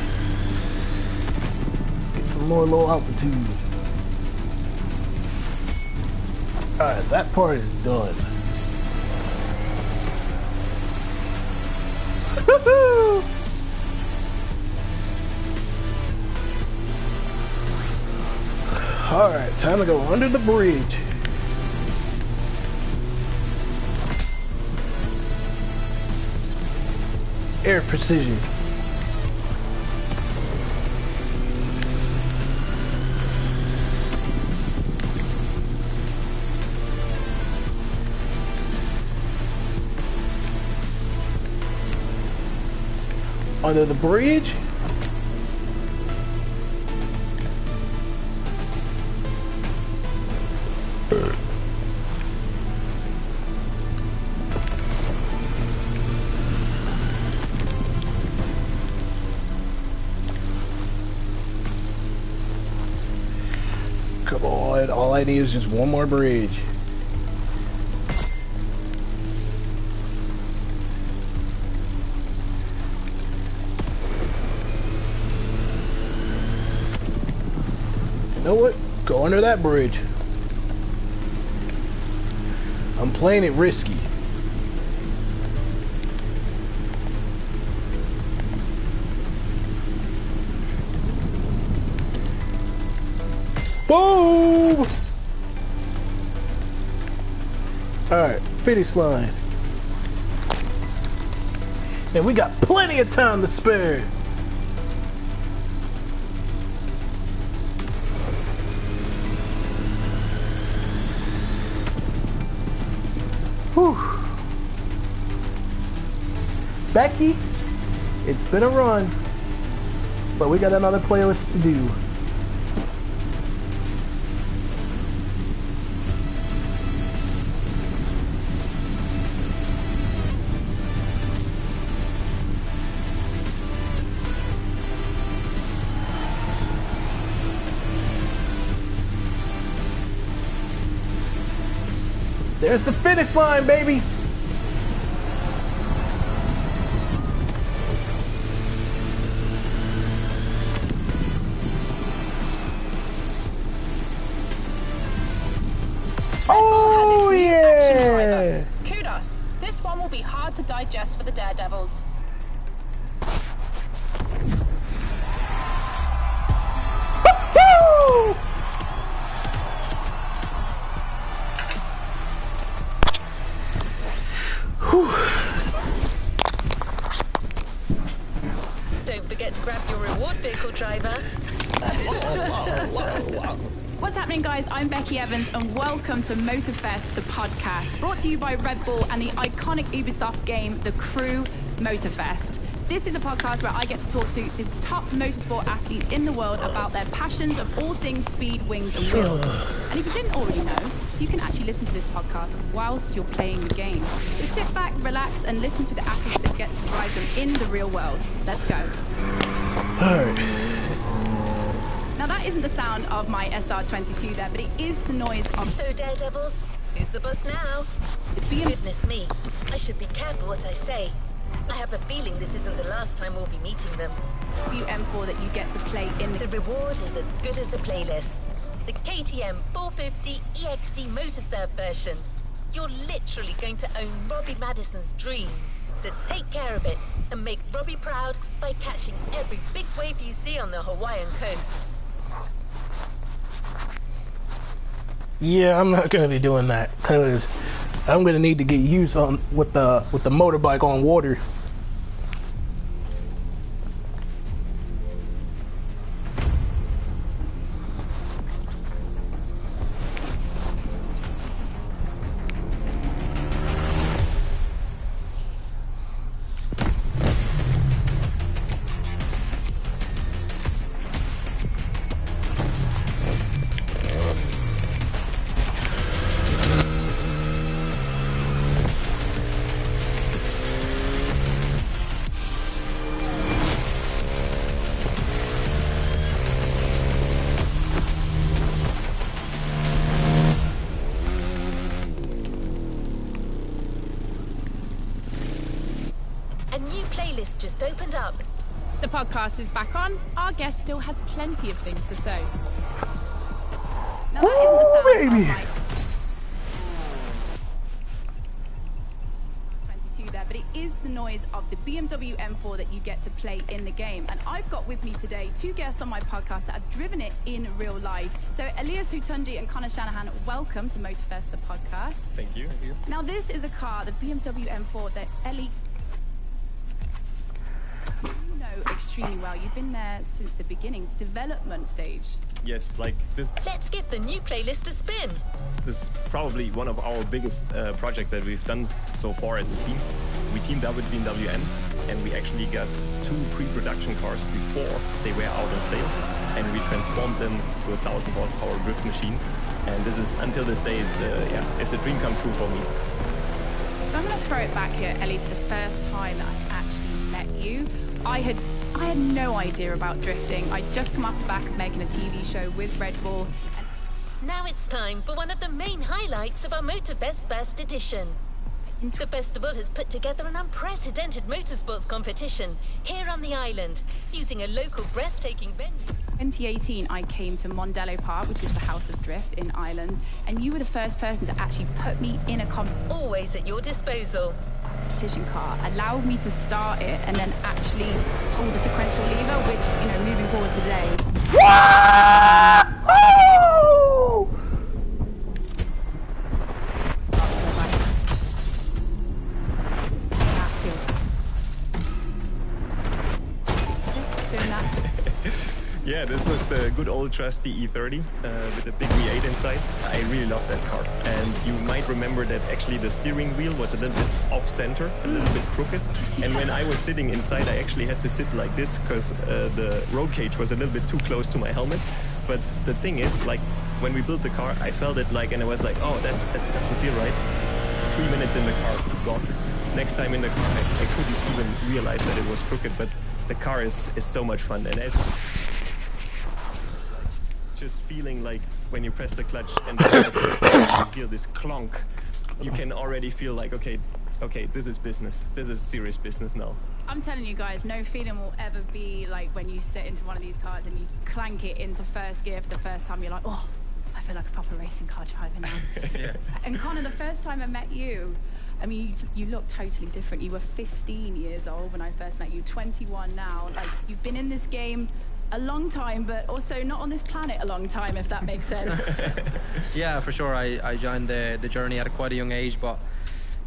Get some more low altitude. Alright, that part is done. Woohoo! Alright, time to go under the bridge. Air precision. Under the bridge. Come on, all I need is just one more bridge. You know what? Go under that bridge. I'm playing it risky. Boom! Alright, finish line. And we got plenty of time to spare. Whew. Becky, it's been a run, but we got another playlist to do. There's the finish line, baby! Oh, yeah! Kudos. This one will be hard to digest for the Daredevils. Woo! Don't forget to grab your reward vehicle, driver. What's happening, guys? I'm Becky Evans, and welcome to Motorfest, the podcast, brought to you by Red Bull and the iconic Ubisoft game, The Crew Motorfest. This is a podcast where I get to talk to the top motorsport athletes in the world about their passions of all things speed, wings, and wheels. And if you didn't already know, you can actually listen to this podcast whilst you're playing the game. So sit back, relax, and listen to the athletes that get to drive them in the real world. Let's go. Now that isn't the sound of my SR22 there, but it is the noise of... So, Daredevils, who's the boss now? Goodness me, I should be careful what I say. I have a feeling this isn't the last time we'll be meeting them. M4 that you get to play in. The reward is as good as the playlist. The KTM 450 EXC Motorsurf version. You're literally going to own Robbie Madison's dream. So take care of it and make Robbie proud by catching every big wave you see on the Hawaiian coasts. Yeah, I'm not gonna be doing that because I'm gonna need to get used on with the motorbike on water. playlist just opened up. The podcast is back on. Our guest still has plenty of things to say. Now that isn't the sound of my 22 there, but it is the noise of the BMW M4 that you get to play in the game. And I've got with me today 2 guests on my podcast that have driven it in real life. So Elias Hutunji and Connor Shanahan, welcome to Motorfest, the podcast. Thank you. Thank you. Now this is a car, the BMW M4, that Ellie, you know extremely well. You've been there since the beginning, development stage. Yes, like this. Let's give the new playlist a spin. This is probably one of our biggest projects that we've done so far as a team. We teamed up with BMW M, and we actually got 2 pre-production cars before they were out on sale, and we transformed them to 1,000 horsepower drift machines. And this is, until this day, it's a dream come true for me. So I'm going to throw it back here, Ellie, to the first time that I actually met you. I had no idea about drifting. I'd just come off the back of making a TV show with Red Bull. Now it's time for one of the main highlights of our Motorfest First Edition. The festival has put together an unprecedented motorsports competition here on the island, using a local breathtaking venue. In 2018, I came to Mondello Park, which is the House of Drift in Ireland, and you were the first person to actually put me in a always at your disposal competition car, allowed me to start it, and then actually pull the sequential lever, which, you know, moving forward today. Yeah, this was the good old trusty E30 with a big V8 inside. I really love that car. And you might remember that actually the steering wheel was a little bit off-center, a little bit crooked. And when I was sitting inside, I actually had to sit like this because the roll cage was a little bit too close to my helmet. But the thing is, like, when we built the car, I felt it like, and I was like, oh, that doesn't feel right. 3 minutes in the car, gone. Next time in the car, I couldn't even realize that it was crooked, but the car is so much fun. And as just feeling like when you press the clutch and the first time you feel this clonk, you can already feel like, okay, this is business. This is serious business now. I'm telling you guys, no feeling will ever be like when you sit into one of these cars and you clank it into first gear for the first time. You're like, oh, I feel like a proper racing car driver now. Yeah. And Connor, the first time I met you, I mean, you look totally different. You were 15 years old when I first met you, 21 now. Like, you've been in this game a long time, but also not on this planet a long time, if that makes sense. Yeah, for sure. I joined the journey at quite a young age, but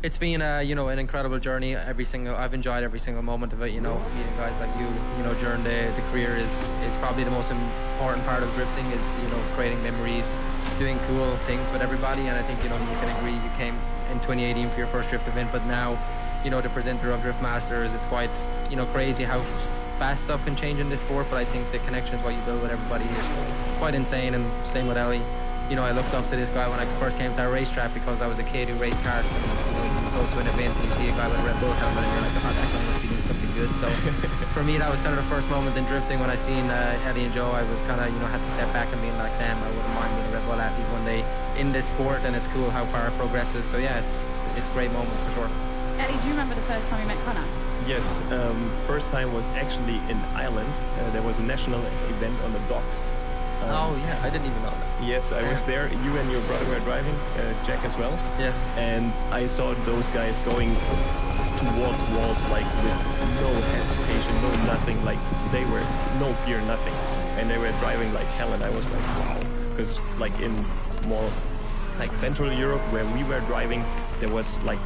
it's been an incredible journey. I've enjoyed every single moment of it. You know, meeting guys like you during the career is probably the most important part of drifting. Is creating memories, doing cool things with everybody. And I think you can agree. You came in 2018 for your first drift event, but now the presenter of Drift Masters. It's quite crazy how fast stuff can change in this sport. But I think the connections what you build with everybody is quite insane. And same with Ellie. I looked up to this guy when I first came to our racetrack because I was a kid who raced karts. And you go to an event and you see a guy with a Red Bull helmet and you're like, oh, that guy must be doing something good. So for me, that was kind of the first moment in drifting when I seen Ellie and Joe. I was kind of had to step back and being like, damn, I wouldn't mind being a Red Bull athlete one day in this sport. And it's cool how far it progresses. So yeah, it's a great moment for sure. Ellie, do you remember the first time you met Connor? Yes, first time was actually in Ireland. There was a national event on the docks. Oh yeah, I didn't even know that. Yes, I was there. You and your brother were driving, Jack as well. Yeah. And I saw those guys going towards walls like with no hesitation, no nothing. Like they were no fear, nothing. And they were driving like hell. And I was like, wow. Because like in more like Central Europe where we were driving, there was like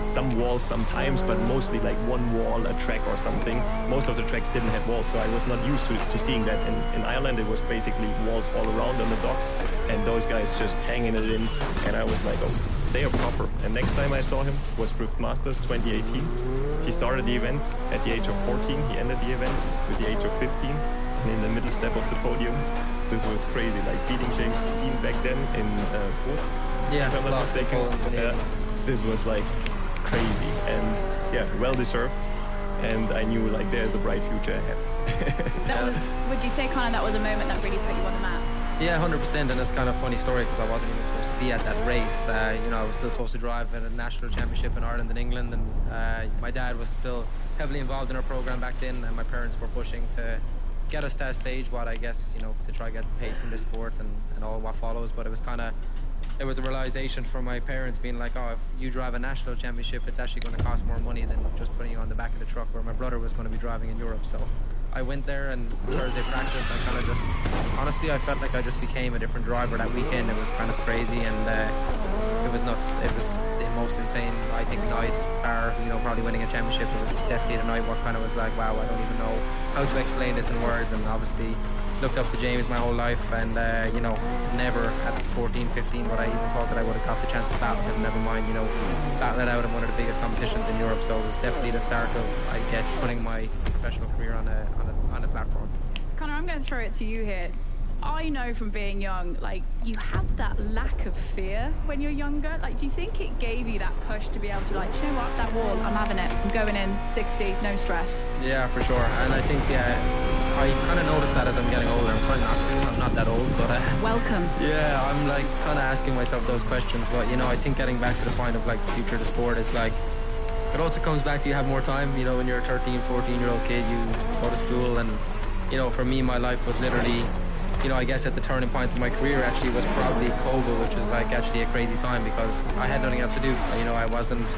some walls sometimes, but mostly like one wall, a track or something. Most of the tracks didn't have walls, so I was not used to seeing that. In Ireland, it was basically walls all around on the docks, and those guys just hanging it in, and I was like, oh, they are proper. And next time I saw him was Drift Masters 2018. He started the event at the age of 14. He ended the event with the age of 15, and in the middle step of the podium. This was crazy, like beating James Dean back then in fourth. Yeah, if I'm not mistaken. This was like crazy and yeah, well deserved. And I knew like there's a bright future ahead. Would you say, Connor, that was a moment that really put you on the map? Yeah, 100%. And it's kind of a funny story because I wasn't even supposed to be at that race. You know, I was still supposed to drive at a national championship in Ireland and England, and my dad was still heavily involved in our program back then, and my parents were pushing to get us to that stage, but I guess, you know, to try get paid from this sport and all what follows. But it was a realization from my parents being like, oh, if you drive a national championship, it's actually going to cost more money than just putting you on the back of the truck, where my brother was going to be driving in Europe. So I went there, and Thursday practice, I kind of just, honestly, I felt like I just became a different driver that weekend. It was kind of crazy, and it was nuts. It was the most insane, I think, night, you know, probably winning a championship. It was definitely the night what kind of was like, wow, I don't even know how to explain this in words. And obviously looked up to James my whole life, and you know, never at 14, 15 would I even thought that I would have got the chance to battle him, never mind, you know, battle it out in one of the biggest competitions in Europe. So it was definitely the start of, I guess, putting my professional career on a platform. Connor, I'm going to throw it to you here. I know from being young, like, you have that lack of fear when you're younger. Like, do you think it gave you that push to be able to, like, you know what, that wall, I'm having it. I'm going in 60, no stress. Yeah, for sure. And I think, I kind of noticed that as I'm getting older. I'm trying not to. I'm not that old, but... Welcome. Yeah, I'm, like, kind of asking myself those questions. But, you know, I think getting back to the point of, like, the future of the sport is, like, it also comes back to you have more time. You know, when you're a 13, 14-year-old kid, you go to school. And, you know, for me, my life was literally... You know, I guess at the turning point of my career actually was probably COVID, which was like actually a crazy time because I had nothing else to do. You know, I wasn't,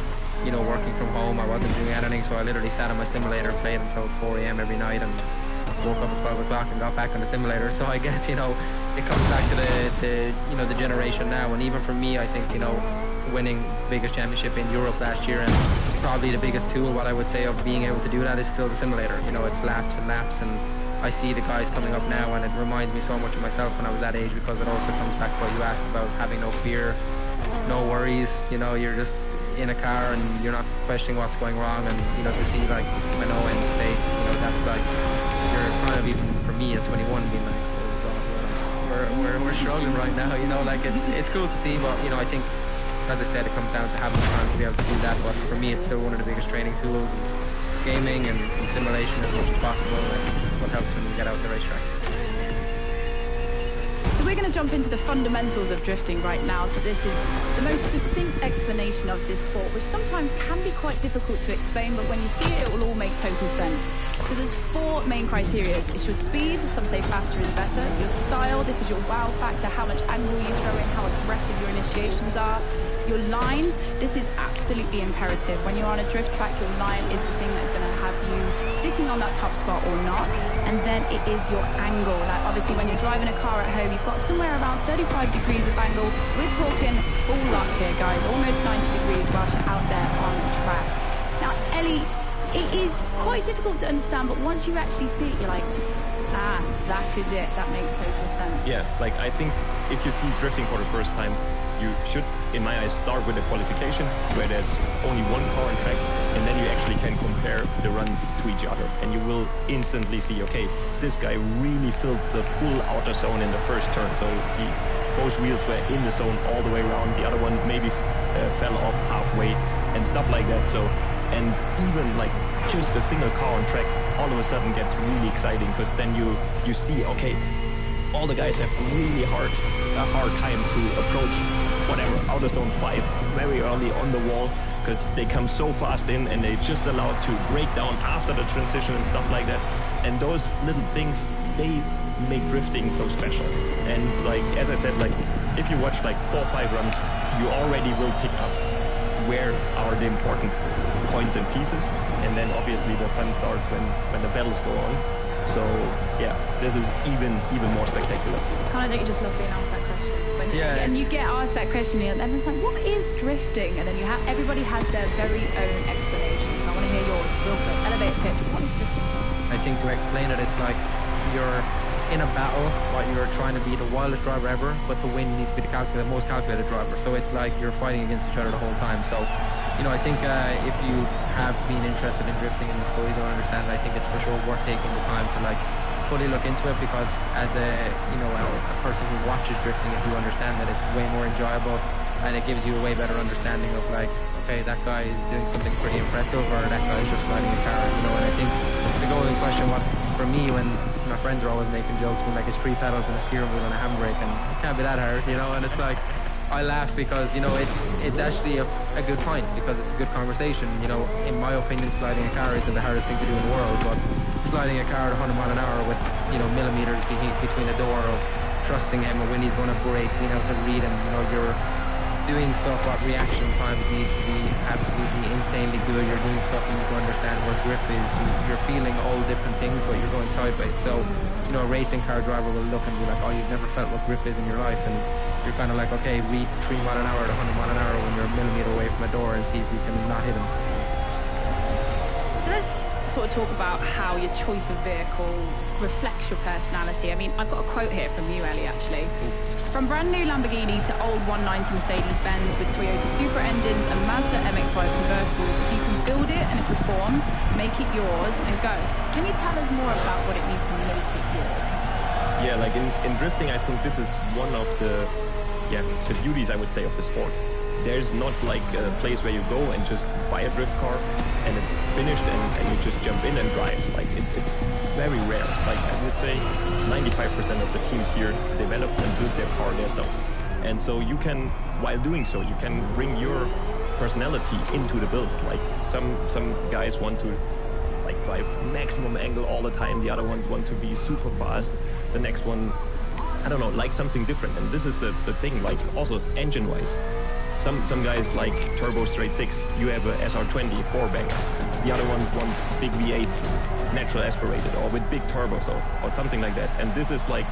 you know, working from home. I wasn't doing anything. So I literally sat on my simulator, played until 4 a.m. every night, and woke up at 12 o'clock and got back on the simulator. So I guess, you know, it comes back to the you know, the generation now. And even for me, I think, you know, winning biggest championship in Europe last year, and probably the biggest tool, what I would say, of being able to do that is still the simulator. You know, it's laps and laps, and I see the guys coming up now, and it reminds me so much of myself when I was that age, because it also comes back to what you asked about having no fear, no worries. You know, you're just in a car and you're not questioning what's going wrong. And, you know, to see, like, Manoa in the States, you know, that's like, you're kind of, even for me at 21, being like, oh God, we're struggling right now, you know, like, it's cool to see. But, you know, I think, as I said, it comes down to having the time to be able to do that. But for me, it's still one of the biggest training tools is gaming and simulation as much as possible, and it's what helps when you get out the racetrack. So we're going to jump into the fundamentals of drifting right now. So this is the most succinct explanation of this sport, which sometimes can be quite difficult to explain, but when you see it, it will all make total sense. So there's 4 main criteria. It's your speed, some say faster is better. Your style, this is your wow factor, how much angle you throw in, how aggressive your initiations are. Your line, this is absolutely imperative. When you're on a drift track, your line is the thing that's going to have you sitting on that top spot or not. And then it is your angle. Like, obviously, when you're driving a car at home, you've got somewhere around 35 degrees of angle. We're talking full lock here, guys, almost 90 degrees whilst you're out there on the track. Now, Ellie, it is quite difficult to understand, but once you actually see it, you're like, ah, that is it. That makes total sense. Yeah, like, I think if you see drifting for the first time, you should, in my eyes, start with the qualification, where there's only one car on track, and then you actually can compare the runs to each other, and you will instantly see, okay, this guy really filled the full outer zone in the first turn, so both wheels were in the zone all the way around, the other one maybe fell off halfway, and stuff like that. So, and even like just a single car on track all of a sudden gets really exciting, because then you see, okay, all the guys have really a hard time to approach whatever outer zone 5 very early on the wall, because they come so fast in and they just allowed to break down after the transition and stuff like that. And those little things, they make drifting so special. And like, as I said, like, if you watch like 4 or 5 runs, you already will pick up where are the important points and pieces, and then obviously the fun starts when the battles go on. So yeah, this is even more spectacular. Kind of, don't you just love being asked that question? And you get asked that question, and everyone's like, "What is drifting?" And then everybody has their very own explanation. So I want to hear yours, real quick. Elevator pitch. What is drifting? I think to explain it, it's like you're in a battle, but you're trying to be the wildest driver ever, but to win, you need to be the most calculated driver. So it's like you're fighting against each other the whole time. So, you know, I think if you have been interested in drifting and you fully don't understand it, I think it's for sure worth taking the time to like fully look into it, because as a person who watches drifting, if you understand that, it's way more enjoyable, and it gives you a way better understanding of like, okay, that guy is doing something pretty impressive, or that guy is just sliding a car, you know. And I think the golden question, what for me, when my friends are always making jokes when like it's 3 pedals and a steering wheel and a handbrake, and it can't be that hard, you know. And it's like, I laugh because, you know, it's actually a good point, because it's a good conversation. You know, in my opinion, sliding a car isn't the hardest thing to do in the world, but sliding a car at 100 mile an hour with, you know, millimeters between the door of trusting him when he's going to brake, being able to read him, you know, you're doing stuff what reaction times needs to be absolutely insanely good. You're doing stuff you need to understand where grip is. You're feeling all different things, but you're going sideways. So, you know, a racing car driver will look and be like, oh, you've never felt what grip is in your life, and you're kind of like, okay, read 3 mile an hour at 100 mile an hour when you're a millimeter away from a door and see if you can not hit him. So let's sort of talk about how your choice of vehicle reflects your personality. I mean, I've got a quote here from you, Ellie, actually. From brand new Lamborghini to old 190 Mercedes-Benz with 302 Super engines and Mazda MX-5 convertibles, if you can build it and it performs, make it yours and go. Can you tell us more about what it means to make it yours? Yeah, like in drifting, I think this is one of the beauties, I would say, of the sport. There's not like a place where you go and just buy a drift car and it's finished and you just jump in and drive. Like it's very rare. Like I would say 95% of the teams here develop and build their car themselves. And so you can, while doing so, you can bring your personality into the build. Like some guys want to like drive maximum angle all the time. The other ones want to be super fast. The next one, I don't know, like something different. And this is the thing, like also engine-wise. Some guys like turbo straight 6. You have a SR20 4-banger. The other ones want big V8s, natural aspirated, or with big turbos, or something like that. And this is like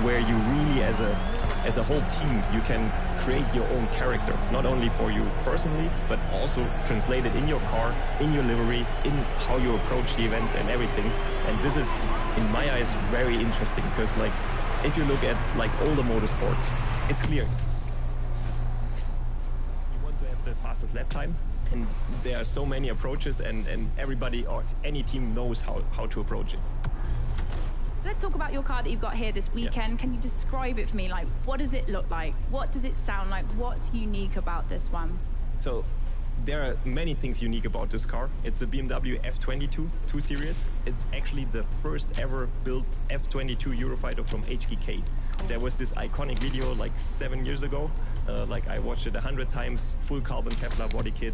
where you really, as a whole team, you can create your own character, not only for you personally, but also translate it in your car, in your livery, in how you approach the events and everything. And this is, in my eyes, very interesting, because like if you look at like older motorsports, it's clear. The fastest lap time, and there are so many approaches, and everybody or any team knows how to approach it. So let's talk about your car that you've got here this weekend. Yeah. Can you describe it for me? Like, what does it look like? What does it sound like? What's unique about this one? So there are many things unique about this car. It's a BMW F22 2 Series. It's actually the first ever built F22 Eurofighter from HKK. There was this iconic video like 7 years ago. Like I watched it 100 times, full carbon Kevlar body kit.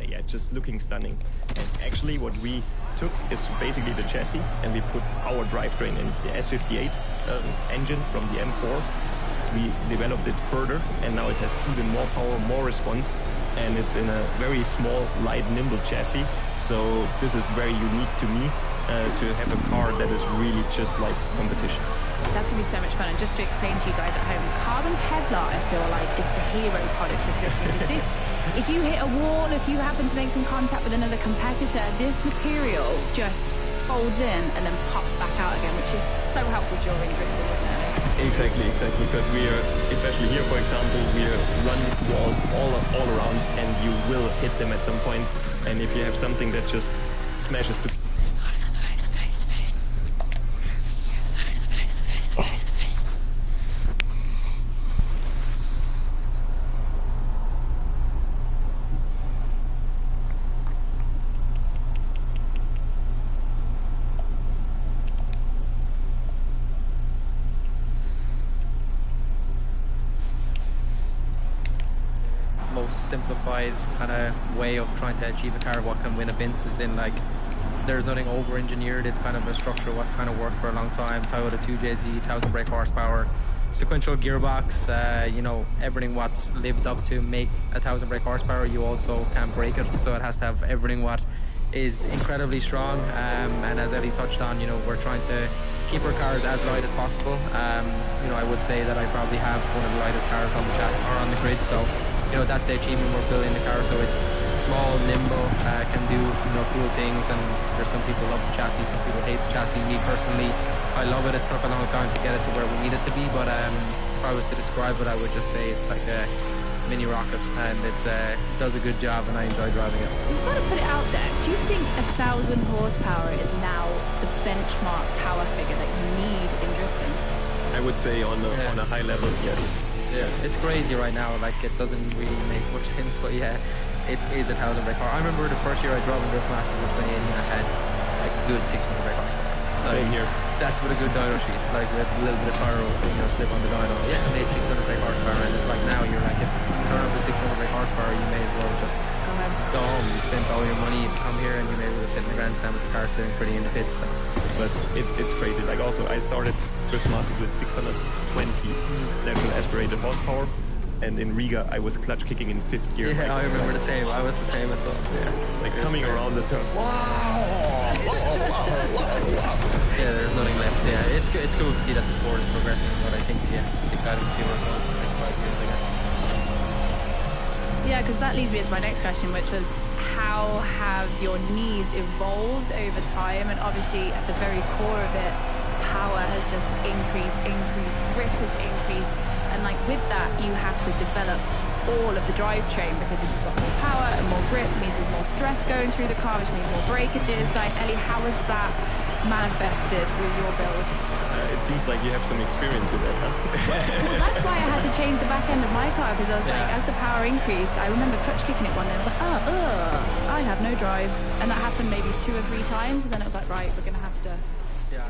Yeah, just looking stunning. And actually what we took is basically the chassis, and we put our drivetrain in the S58 engine from the M4. We developed it further, and now it has even more power, more response, and it's in a very small, light, nimble chassis. So this is very unique to me, to have a car that is really just like competition. That's going to be so much fun. And just to explain to you guys at home, carbon Kevlar, I feel like, is the hero product of drifting. If you hit a wall, if you happen to make some contact with another competitor, this material just folds in and then pops back out again, which is so helpful during drifting, isn't it? Exactly, because we are, especially here, for example, we are running walls all around, and you will hit them at some point. And if you have something that just smashes to most simplified kind of way of trying to achieve a car what can win events is in like there's nothing over engineered. It's kind of a structure what's kind of worked for a long time. Toyota 2JZ, 1000 brake horsepower, sequential gearbox, you know, everything what's lived up to make 1000 brake horsepower, you also can't break it, so it has to have everything what is incredibly strong. And as Ellie touched on, you know, we're trying to keep our cars as light as possible. You know, I would say that I probably have one of the lightest cars on the chat or on the grid, so you know, that's the achievement we're building the car, so it's small, nimble, can do, you know, cool things, and there's some people love the chassis, some people hate the chassis. Me personally, I love it. It took a long time to get it to where we need it to be, but if I was to describe it, I would just say it's like a mini rocket, and it does a good job, and I enjoy driving it. You've got to put it out there. Do you think 1,000 horsepower is now the benchmark power figure that you need in drifting? I would say on a high level, yes. Yeah, it's crazy right now. Like, it doesn't really make much sense, but yeah, it is 1,000 brake horsepower. I remember the first year I drove in Drift Masters in 2018, I had a good 600 brake horsepower. Same here. That's with a good dyno sheet, like with a little bit of pyro, slip on the dyno. Yeah, I made 600 brake horsepower, and it's like now you're like, if you turn up with 600 brake horsepower, you may as well just go home. You spent all your money, you come here, and you may as well sit in the grandstand with the car sitting pretty in the pits. So. But it's crazy. Like also, I started Drift Masters with 620 natural aspirated horsepower, and in Riga I was clutch kicking in 5th gear. Yeah, I remember the same. I was the same as well. Yeah, like coming crazy. around the turn. Wow! Yeah, there's nothing left. Yeah, it's good. It's cool to see that the sport is progressing, but I think it's exciting to see where it goes in the next 5 years, I guess. Yeah, because that leads me to my next question, which was how have your needs evolved over time? And obviously, at the very core of it, power has just increased, grip has increased, and like with that, you have to develop all of the drivetrain, because if you've got more power and more grip, it means there's more stress going through the car, which means more breakages. Like, Ellie, how has that manifested with your build? It seems like you have some experience with that, huh? Well, that's why I had to change the back end of my car, because I was like, as the power increased, I remember clutch kicking it one day. I was like, I have no drive. And that happened maybe 2 or 3 times, and then it was like, right, we're going to have to... Yeah.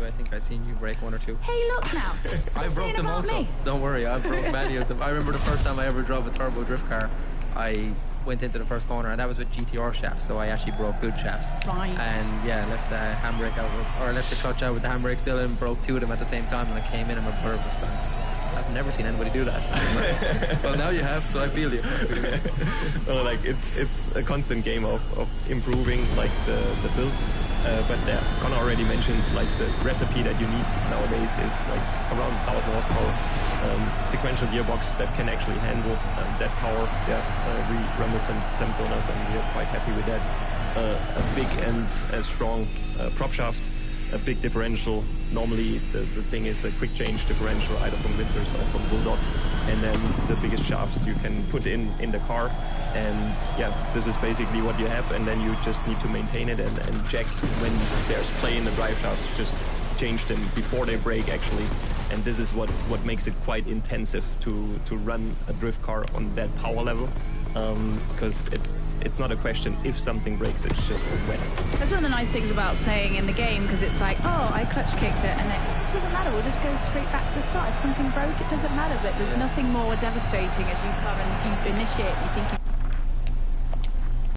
I think I seen you break 1 or 2. Hey, look now. I broke them also. Don't worry, I broke many of them. I remember the first time I ever drove a turbo drift car, I went into the first corner, and that was with GTR shafts, so I actually broke good shafts. Right. And yeah, left the handbrake out, or I left the clutch out with the handbrake still, and broke 2 of them at the same time, and I came in and my bird was like, I've never seen anybody do that. Well, now you have, so I feel you. Well, like it's a constant game of improving like the builds. But Connor already mentioned like the recipe that you need nowadays is like around 1,000 horsepower, sequential gearbox that can actually handle that power. Yeah, we run with some Samsonas and we are quite happy with that. A big and a strong prop shaft, a big differential. Normally the thing is a quick change differential either from Winters or from Bulldog, and then the biggest shafts you can put in the car. And yeah, this is basically what you have, and then you just need to maintain it and check when there's play in the drive shafts, just change them before they break actually. And this is what makes it quite intensive to run a drift car on that power level, because it's not a question if something breaks, it's just when. That's one of the nice things about playing in the game, because it's like, oh, I clutch kicked it, and it doesn't matter, we'll just go straight back to the start. If something broke, it doesn't matter, but there's nothing more devastating as you come and you initiate, you think you've